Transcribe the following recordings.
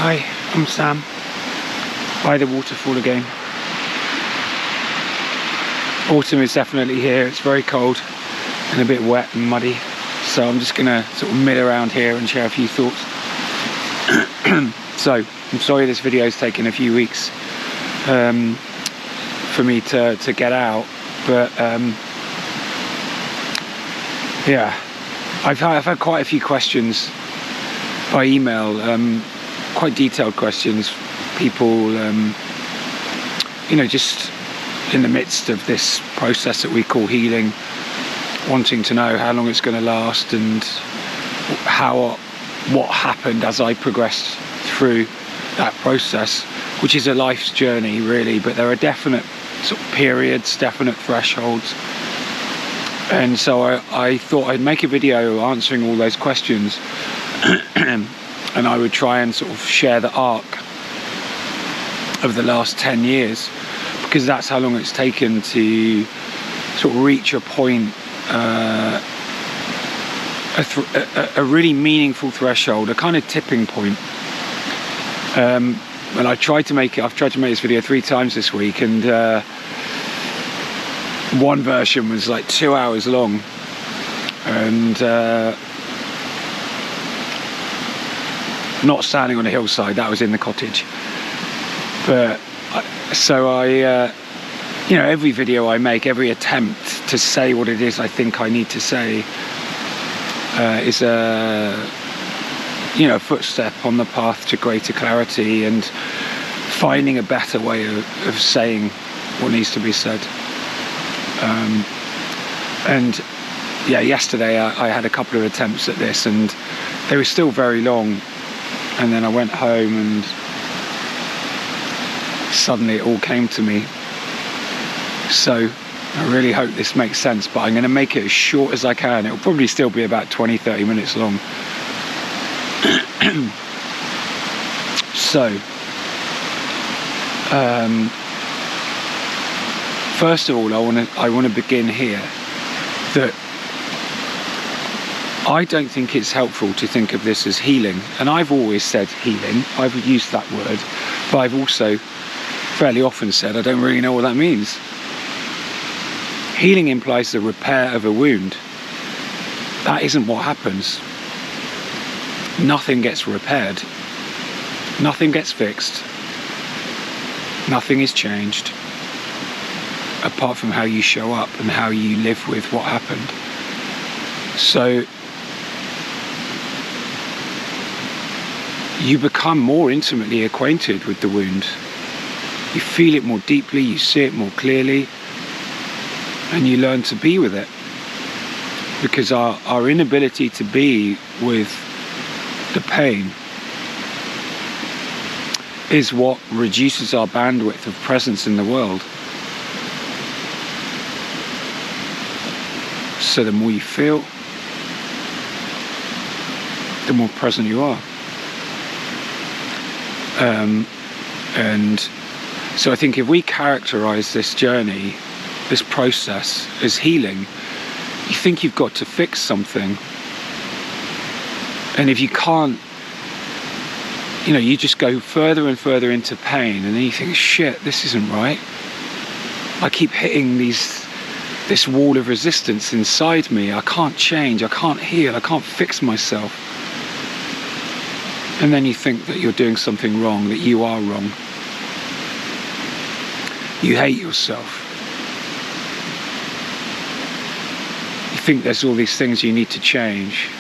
Hi, I'm Sam, by the waterfall again. Autumn is definitely here. It's very cold and a bit wet and muddy, so I'm just gonna sort of mill around here and share a few thoughts. So I'm sorry this video is taking a few weeks for me to get out, but yeah, I've had quite a few questions by email, quite detailed questions. People, you know, just in the midst of this process that we call healing, wanting to know how long it's going to last and what happened as I progressed through that process, which is a life's journey really, but there are definite sort of periods, definite thresholds. And so I thought I'd make a video answering all those questions and I would try and sort of share the arc of the last 10 years, because that's how long it's taken to sort of reach a point, a really meaningful threshold, a kind of tipping point. And I've tried to make this video 3 times this week, and one version was like 2 hours long, and not standing on a hillside, that was in the cottage. But you know, every video I make, every attempt to say what it is I think I need to say is a footstep on the path to greater clarity and finding a better way of saying what needs to be said. And yeah, yesterday I had a couple of attempts at this and they were still very long, and then I went home and suddenly it all came to me. So I really hope this makes sense, but I'm going to make it as short as I can. It'll probably still be about 20-30 minutes long. So first of all, I want to begin here that I don't think it's helpful to think of this as healing, and I've always said healing. I've used that word, but I've also fairly often said I don't really know what that means. Healing implies the repair of a wound. That isn't what happens. Nothing gets repaired. Nothing gets fixed. Nothing is changed, apart from how you show up and how you live with what happened. So you become more intimately acquainted with the wound. You feel it more deeply, you see it more clearly, and you learn to be with it. Because our inability to be with the pain is what reduces our bandwidth of presence in the world. So the more you feel, the more present you are. And so I think if we characterize this journey, this process, as healing, you think you've got to fix something. And if you can't, you know, you just go further and further into pain, and then you think, shit, this isn't right. I keep hitting this wall of resistance inside me. I can't change, I can't heal, I can't fix myself. And then you think that you're doing something wrong, that you are wrong. You hate yourself. You think there's all these things you need to change.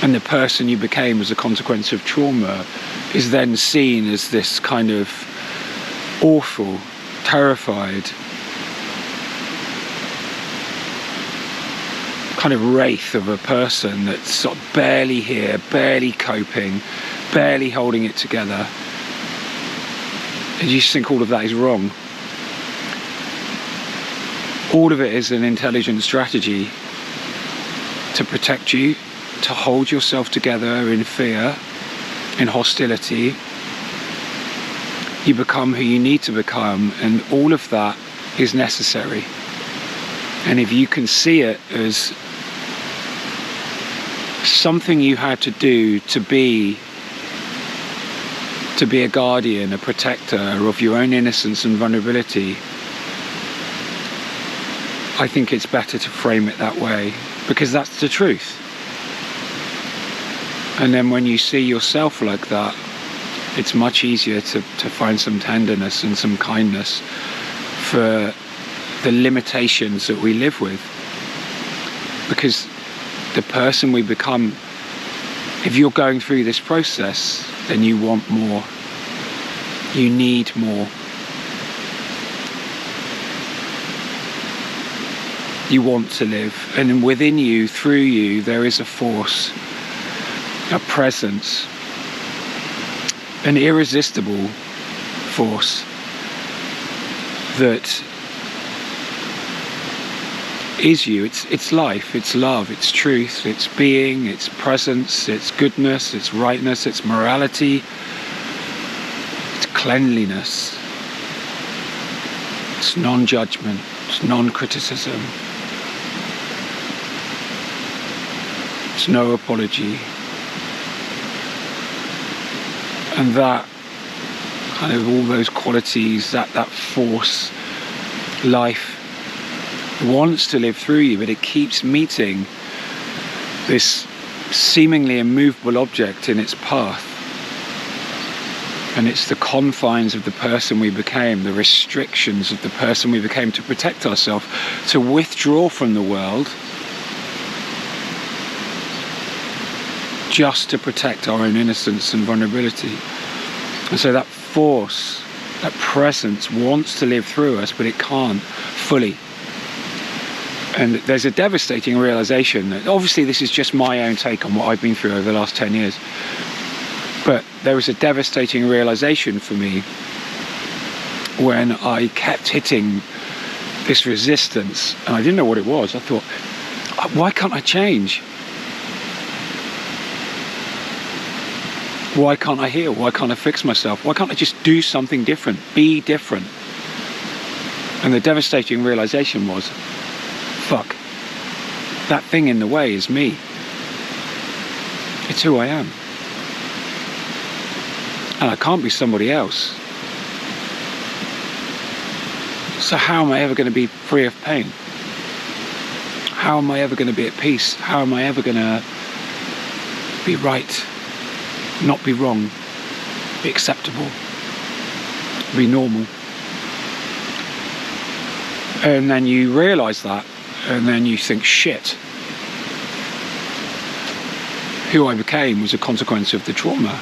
And the person you became as a consequence of trauma is then seen as this kind of awful, terrified, kind of wraith of a person that's sort of barely here, barely coping, barely holding it together. And you just think all of that is wrong. All of it is an intelligent strategy to protect you, to hold yourself together in fear, in hostility. You become who you need to become, and all of that is necessary. And if you can see it as something you had to do to be a guardian, a protector of your own innocence and vulnerability, I think it's better to frame it that way, because that's the truth. And then when you see yourself like that, it's much easier to find some tenderness and some kindness for the limitations that we live with. Because the person we become, if you're going through this process, then you want more. You need more. You want to live. And within you, through you, there is a force, a presence, an irresistible force that is you. It's life, it's love, it's truth, it's being, it's presence, it's goodness, it's rightness, it's morality, it's cleanliness, it's non-judgment, it's non-criticism, it's no apology. And that kind of, all those qualities, that force, life wants to live through you, but it keeps meeting this seemingly immovable object in its path. And it's the confines of the person we became, the restrictions of the person we became, to protect ourselves, to withdraw from the world just to protect our own innocence and vulnerability. And so that force, that presence wants to live through us, but it can't fully. And there's a devastating realization that, obviously this is just my own take on what I've been through over the last 10 years, but there was a devastating realization for me when I kept hitting this resistance, and I didn't know what it was. I thought, why can't I change? Why can't I heal? Why can't I fix myself? Why can't I just do something different, be different? And the devastating realization was, fuck, that thing in the way is me. It's who I am. And I can't be somebody else. So how am I ever going to be free of pain? How am I ever going to be at peace? How am I ever going to be right? Not be wrong, be acceptable, be normal. And then you realise that, and then you think, shit, who I became was a consequence of the trauma.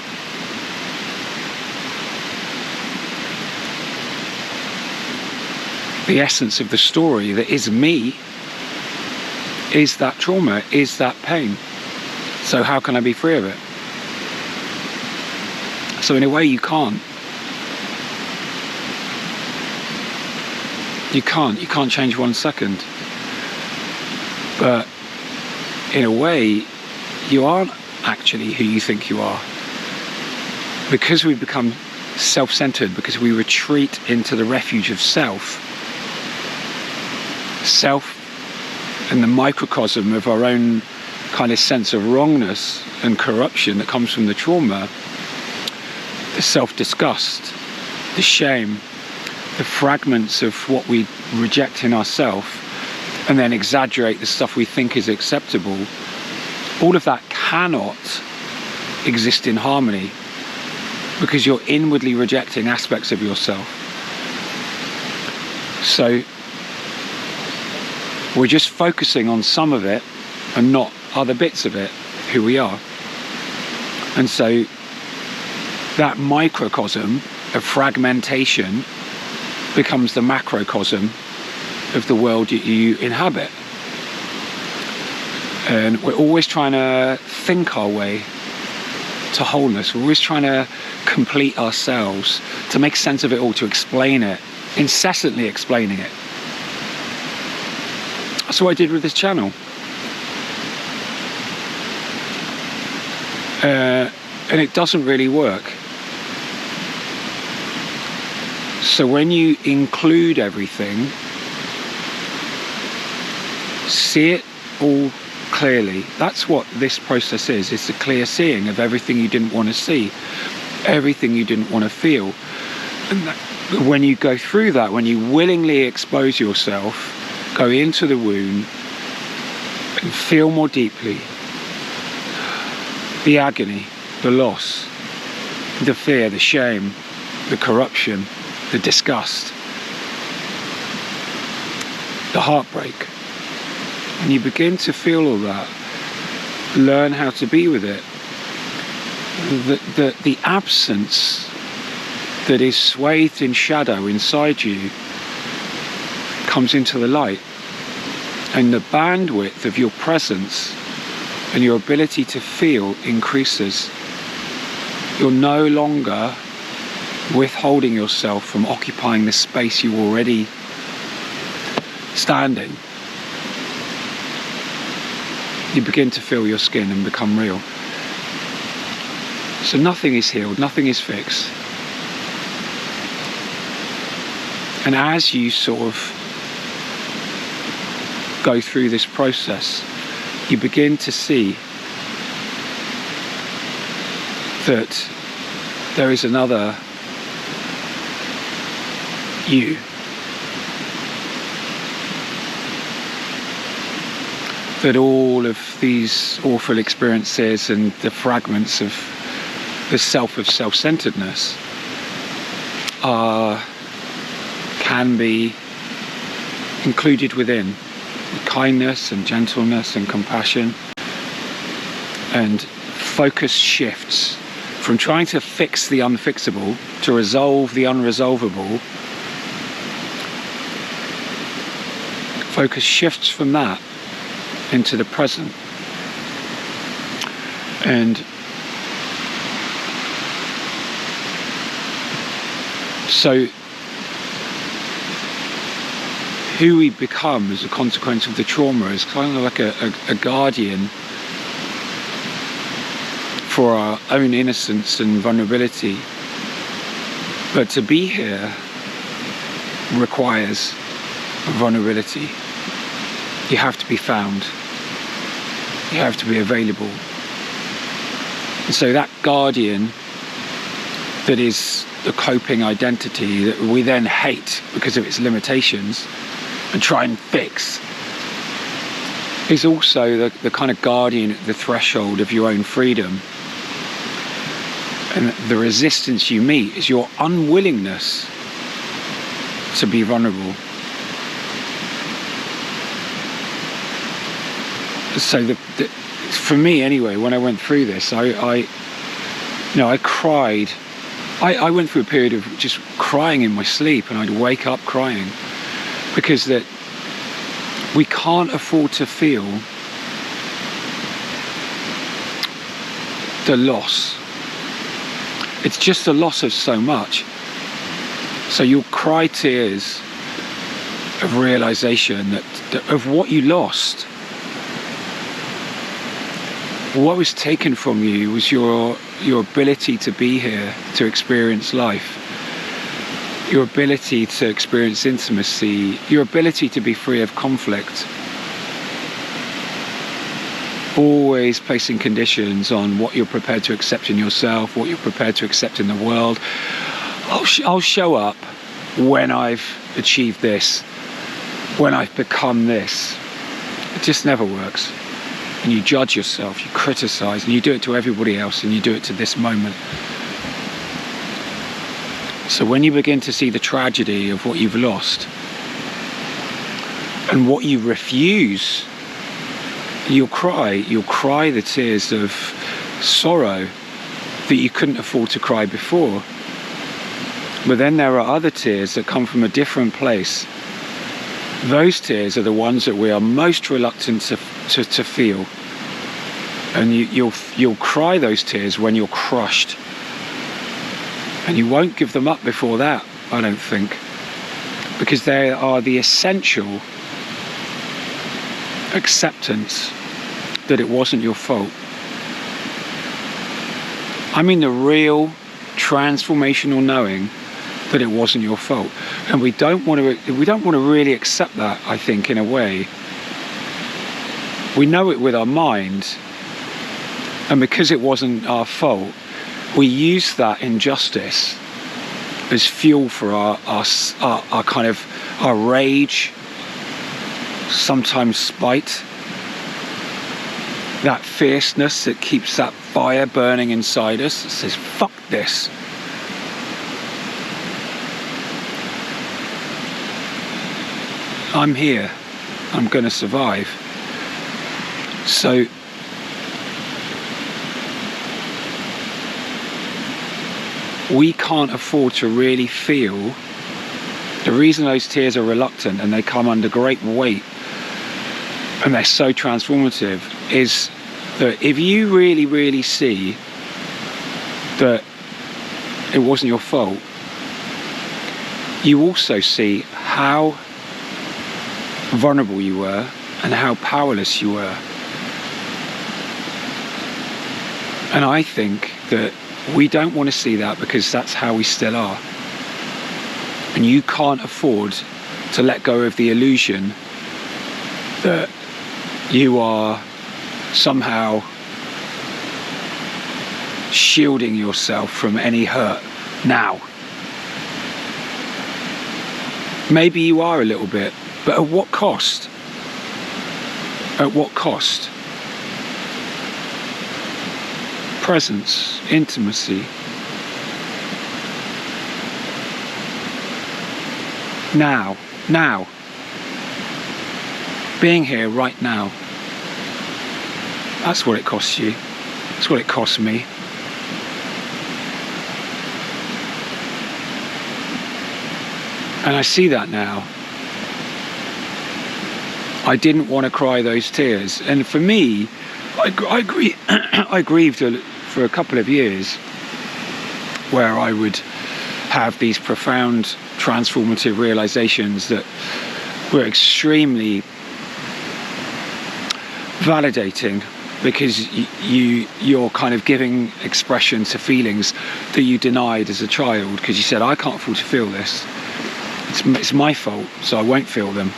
The essence of the story that is me is that trauma, is that pain. So how can I be free of it? So in a way you can't. You can't change 1 second. But in a way, you aren't actually who you think you are. Because we become self-centered, because we retreat into the refuge of self and the microcosm of our own kind of sense of wrongness and corruption that comes from the trauma, the self-disgust, the shame, the fragments of what we reject in ourselves, and then exaggerate the stuff we think is acceptable, all of that cannot exist in harmony, because you're inwardly rejecting aspects of yourself. So we're just focusing on some of it and not other bits of it, who we are. And so that microcosm of fragmentation becomes the macrocosm of the world you inhabit. And we're always trying to think our way to wholeness. We're always trying to complete ourselves, to make sense of it all, to explain it, incessantly explaining it. That's what I did with this channel. And it doesn't really work. So when you include everything, see it all clearly. That's what this process is. It's the clear seeing of everything you didn't want to see, everything you didn't want to feel. And when you go through that, when you willingly expose yourself, go into the wound and feel more deeply the agony, the loss, the fear, the shame, the corruption, the disgust, the heartbreak. And you begin to feel all that, learn how to be with it. The absence that is swathed in shadow inside you comes into the light, and the bandwidth of your presence and your ability to feel increases. You're no longer withholding yourself from occupying the space you already standing. You begin to feel your skin and become real. So nothing is healed, nothing is fixed. And as you sort of go through this process, you begin to see that there is another you. That all of these awful experiences and the fragments of the self of self-centeredness can be included within kindness and gentleness and compassion, and focus shifts from trying to fix the unfixable to resolve the unresolvable. Focus shifts from that into the present. And so who we become as a consequence of the trauma is kind of like a guardian for our own innocence and vulnerability. But to be here requires vulnerability. You have to be found. You have to be available. And so that guardian that is the coping identity that we then hate because of its limitations and try and fix is also the kind of guardian at the threshold of your own freedom. And the resistance you meet is your unwillingness to be vulnerable. So for me anyway, when I went through this, I cried. I went through a period of just crying in my sleep, and I'd wake up crying, because that we can't afford to feel the loss. It's just the loss of so much. So you'll cry tears of realization that of what you lost. What was taken from you was your ability to be here, to experience life, your ability to experience intimacy, your ability to be free of conflict. Always placing conditions on what you're prepared to accept in yourself, what you're prepared to accept in the world. I'll show up when I've achieved this, when I've become this. It just never works. And you judge yourself, you criticize, and you do it to everybody else, and you do it to this moment. So when you begin to see the tragedy of what you've lost and what you refuse, you'll cry the tears of sorrow that you couldn't afford to cry before. But then there are other tears that come from a different place. Those tears are the ones that we are most reluctant to feel, and you'll cry those tears when you're crushed, and you won't give them up before that, I don't think, because they are the essential acceptance that it wasn't your fault. I mean the real transformational knowing that it wasn't your fault. And we don't want to really accept that, I think, in a way. we know it with our mind, and because it wasn't our fault, we use that injustice as fuel for our kind of our rage, sometimes spite, that fierceness that keeps that fire burning inside us, that says, fuck this. I'm here, I'm going to survive. So we can't afford to really feel. The reason those tears are reluctant and they come under great weight and they're so transformative is that if you really, really see that it wasn't your fault, you also see how vulnerable you were and how powerless you were. And I think that we don't want to see that, because that's how we still are. And you can't afford to let go of the illusion that you are somehow shielding yourself from any hurt now. Maybe you are a little bit, but at what cost? At what cost? Presence, intimacy. Now. Being here right now. That's what it costs you. That's what it costs me. And I see that now. I didn't want to cry those tears. And for me, I grieved for a couple of years where I would have these profound transformative realizations that were extremely validating, because you're kind of giving expression to feelings that you denied as a child, because you said, I can't afford to feel this. It's my fault, so I won't feel them.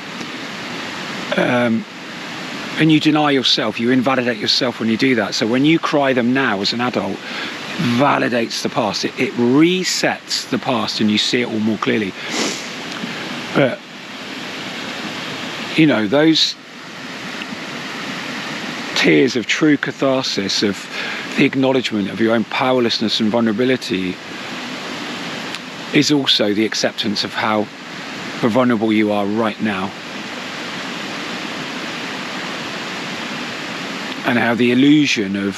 And you deny yourself, you invalidate yourself when you do that. So when you cry them now as an adult, it validates the past. It resets the past and you see it all more clearly. But, you know, those tears of true catharsis, of the acknowledgement of your own powerlessness and vulnerability, is also the acceptance of how vulnerable you are right now. And how the illusion of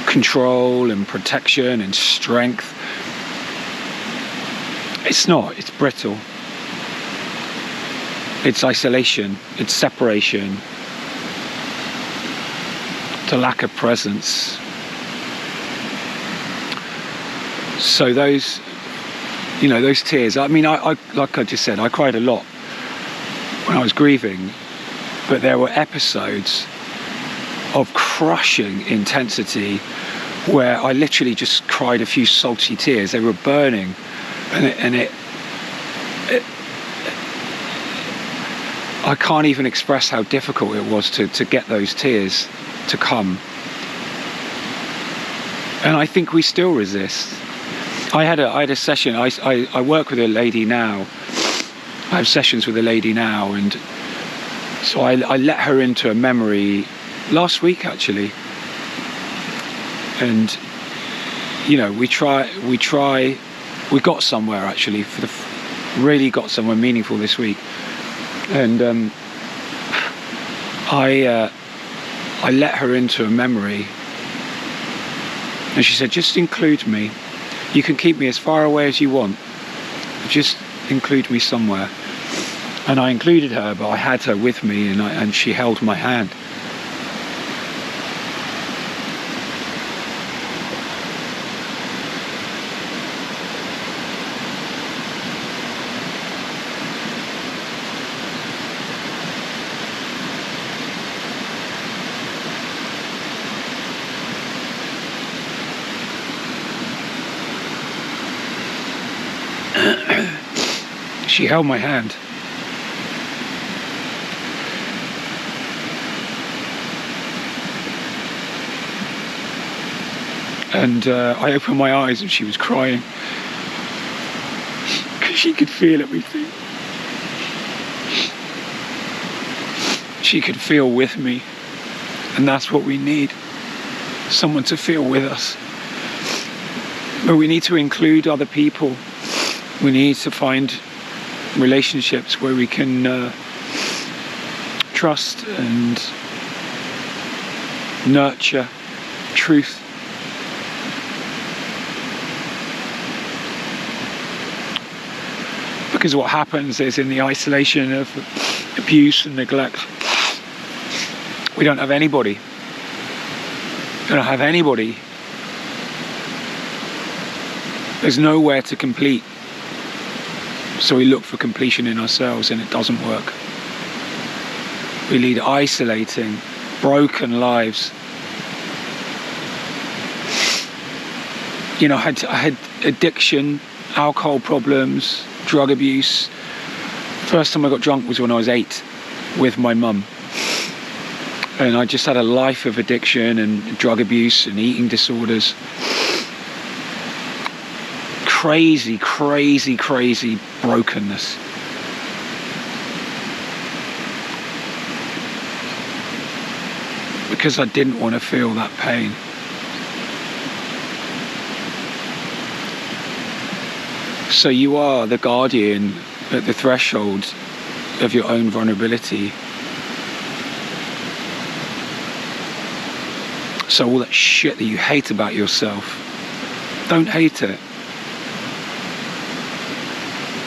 control and protection and strength, it's not, it's brittle. It's isolation, it's separation, it's a lack of presence. So those, you know, those tears, I mean, I like I just said, I cried a lot when I was grieving, but there were episodes of crushing intensity where I literally just cried a few salty tears. They were burning, and it I can't even express how difficult it was to get those tears to come. And I think we still resist. I had a session. I work with a lady now. I have sessions with a lady now, and so I let her into a memory last week actually, and you know, we got somewhere actually, really got somewhere meaningful this week. And I let her into a memory, and she said, just include me, you can keep me as far away as you want, just include me somewhere. And I included her, but I had her with me, and she held my hand. She held my hand. And I opened my eyes and she was crying because she could feel everything. She could feel with me, and that's what we need, someone to feel with us. But we need to include other people. We need to find relationships where we can trust and nurture truth. Because what happens is, in the isolation of abuse and neglect, we don't have anybody. We don't have anybody. There's nowhere to complete. So we look for completion in ourselves, and it doesn't work. We lead isolating, broken lives. You know, I had addiction, alcohol problems, drug abuse. First time I got drunk was when I was 8 with my mum. And I just had a life of addiction and drug abuse and eating disorders. Crazy, crazy, crazy brokenness. Because I didn't want to feel that pain. So you are the guardian at the threshold of your own vulnerability. So all that shit that you hate about yourself, don't hate it.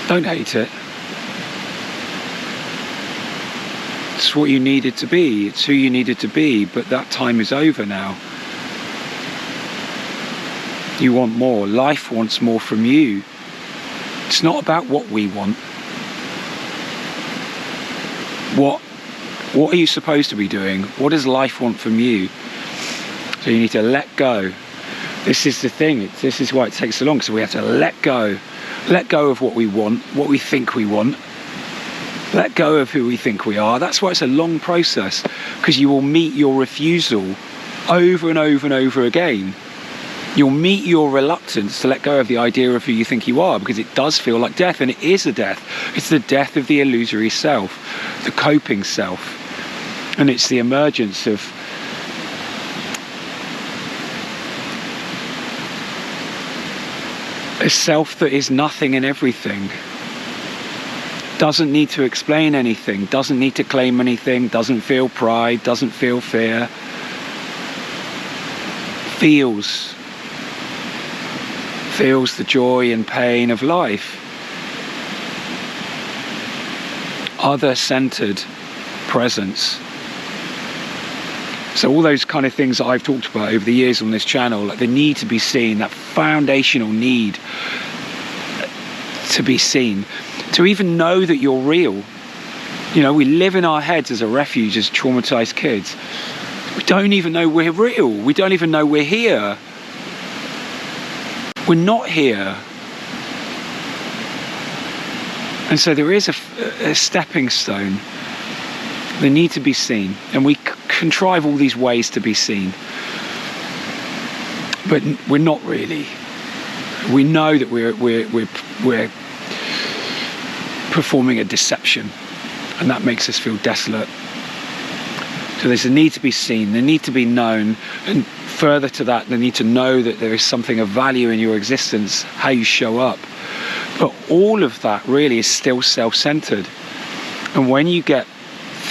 Don't hate it. It's what you needed to be. It's who you needed to be. But that time is over now. You want more. Life wants more from you. It's not about what we want. What are you supposed to be doing? What does life want from you? So you need to let go. This is the thing. This is why it takes so long. So we have to let go. Let go of what we want, what we think we want. Let go of who we think we are. That's why it's a long process, because you will meet your refusal over and over and over again. You'll meet your reluctance to let go of the idea of who you think you are, because it does feel like death, and it is a death. It's the death of the illusory self, the coping self, and it's the emergence of a self that is nothing and everything. Doesn't need to explain anything, doesn't need to claim anything, doesn't feel pride, doesn't feel fear. Feels the joy and pain of life. Other-centered presence. So all those kind of things that I've talked about over the years on this channel, like the need to be seen, that foundational need to be seen, to even know that you're real. You know, we live in our heads as a refuge, as traumatized kids. We don't even know we're real. We don't even know we're here. We're not here. And so there is a stepping stone. They need to be seen, and we contrive all these ways to be seen, but we're not really. We know that we're performing a deception, and that makes us feel desolate. So there's a need to be seen, the need to be known, and further to that, the need to know that there is something of value in your existence, how you show up. But all of that really is still self-centered, and when you get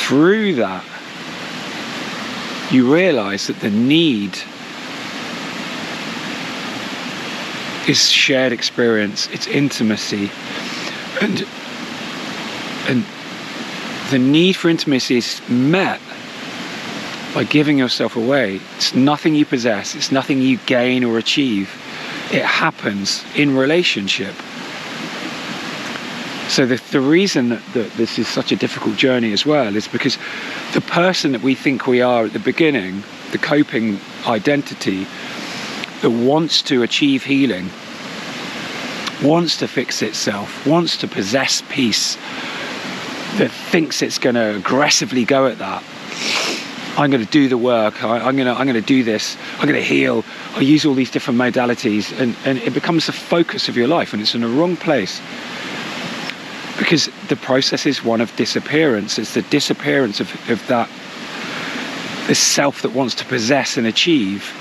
through that, you realize that the need is shared experience, it's intimacy, and the need for intimacy is met by giving yourself away. It's nothing you possess, it's nothing you gain or achieve. It happens in relationship. So the reason that this is such a difficult journey as well is because the person that we think we are at the beginning, the coping identity that wants to achieve healing, wants to fix itself, wants to possess peace, that thinks it's going to aggressively go at that, I'm going to do the work. I'm going to do this. I'm going to heal. I use all these different modalities, and it becomes the focus of your life, and it's in the wrong place. Because the process is one of disappearance. It's the disappearance of that, this self that wants to possess and achieve.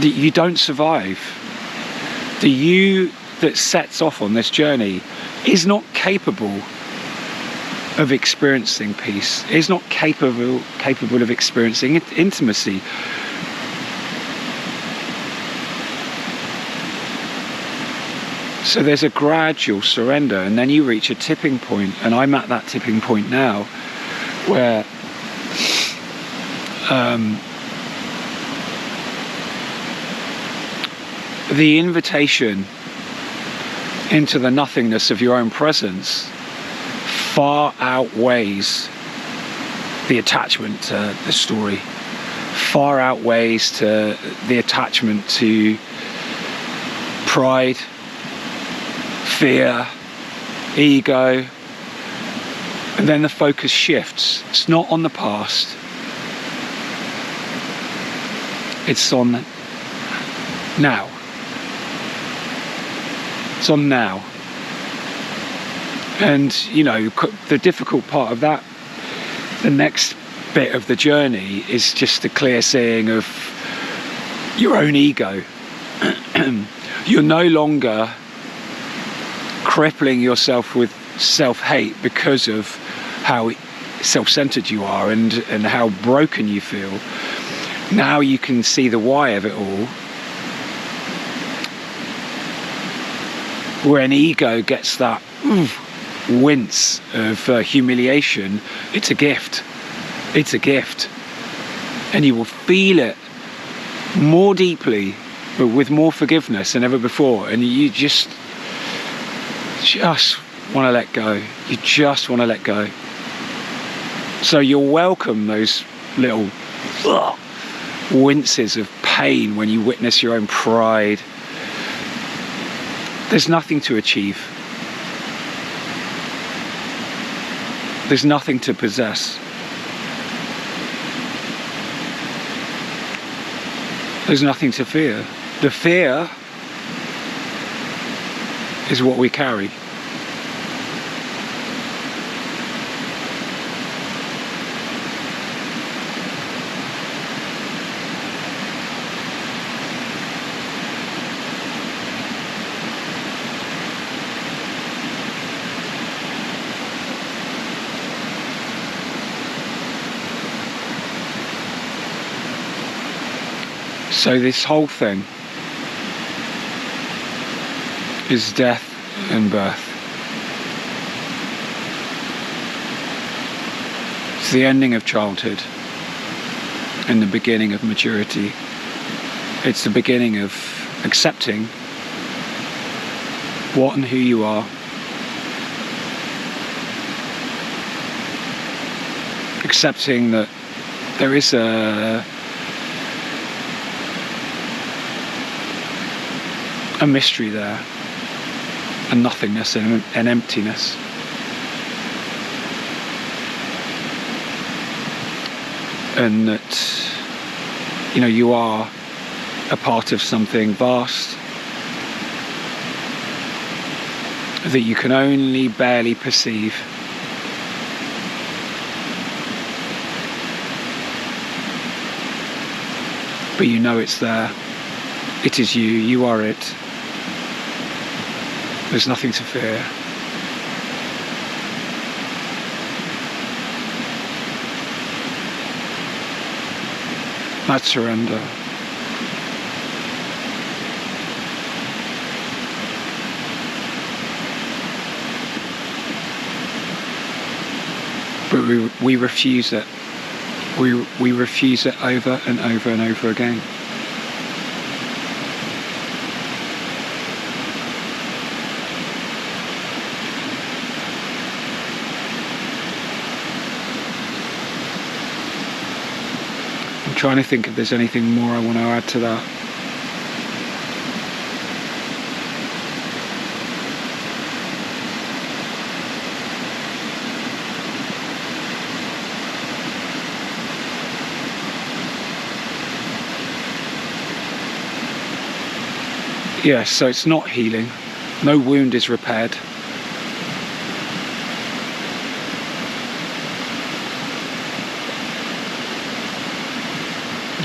That you don't survive. The you that sets off on this journey is not capable of experiencing peace, is not capable of experiencing intimacy. So there's a gradual surrender, and then you reach a tipping point, and I'm at that tipping point now, where the invitation into the nothingness of your own presence far outweighs the attachment to the story, far outweighs to the attachment to pride, fear, ego. And then the focus shifts. It's not on the past, it's on now. It's on now. And, you know, the difficult part of that, the next bit of the journey, is just the clear seeing of your own ego. You're no longer crippling yourself with self-hate because of how self-centered you are and how broken you feel. Now you can see the why of it all. When ego gets that wince of humiliation, it's a gift. It's a gift. And you will feel it more deeply, but with more forgiveness than ever before. And you just want to let go. You just want to let go. So you'll welcome those little winces of pain when you witness your own pride. There's nothing to achieve. There's nothing to possess. There's nothing to fear. The fear is what we carry. So this whole thing is death and birth. It's the ending of childhood and the beginning of maturity. It's the beginning of accepting what and who you are. Accepting that there is a mystery there, a nothingness and an emptiness. And that, you know, you are a part of something vast that you can only barely perceive. But you know it's there. It is you. You are it. There's nothing to fear. That's surrender. But we refuse it. We refuse it over and over and over again. Trying to think if there's anything more I want to add to that. Yeah, so it's not healing. No wound is repaired.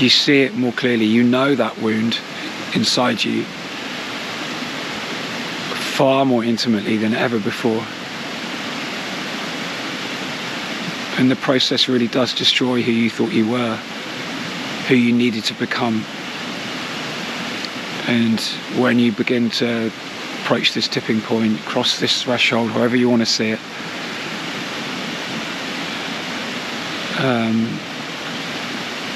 You see it more clearly. You know that wound inside you far more intimately than ever before. And the process really does destroy who you thought you were, who you needed to become. And when you begin to approach this tipping point, cross this threshold, however you want to see it,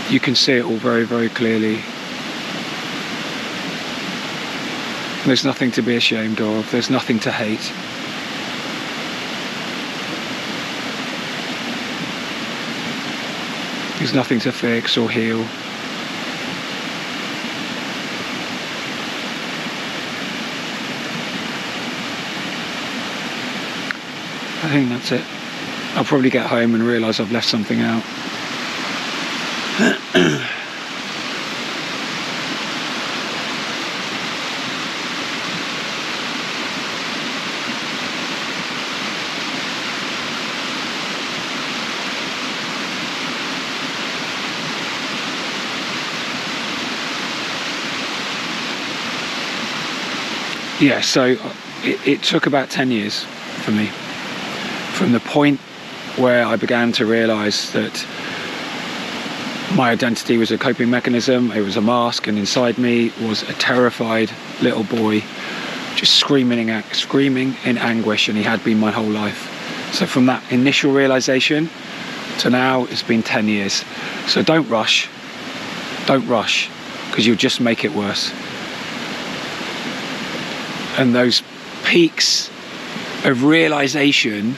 you can see it all very, very clearly. There's nothing to be ashamed of. There's nothing to hate. There's nothing to fix or heal. I think that's it. I'll probably get home and realise I've left something out. Yeah, so it took about 10 years for me. From the point where I began to realise that my identity was a coping mechanism, it was a mask, and inside me was a terrified little boy just screaming in anguish, and he had been my whole life. So from that initial realisation to now, it's been 10 years. So don't rush, because you'll just make it worse. And those peaks of realisation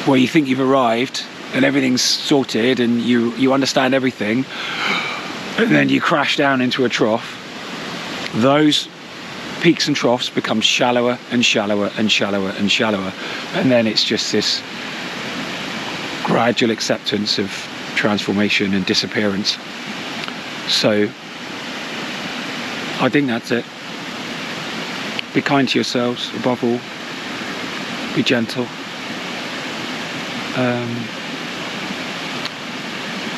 where you think you've arrived and everything's sorted and you understand everything, and then you crash down into a trough, those peaks and troughs become shallower and shallower and shallower and shallower, and then it's just this gradual acceptance of transformation and disappearance. So I think that's it. Be kind to yourselves above all. Be gentle.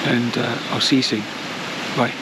And I'll see you soon. Bye.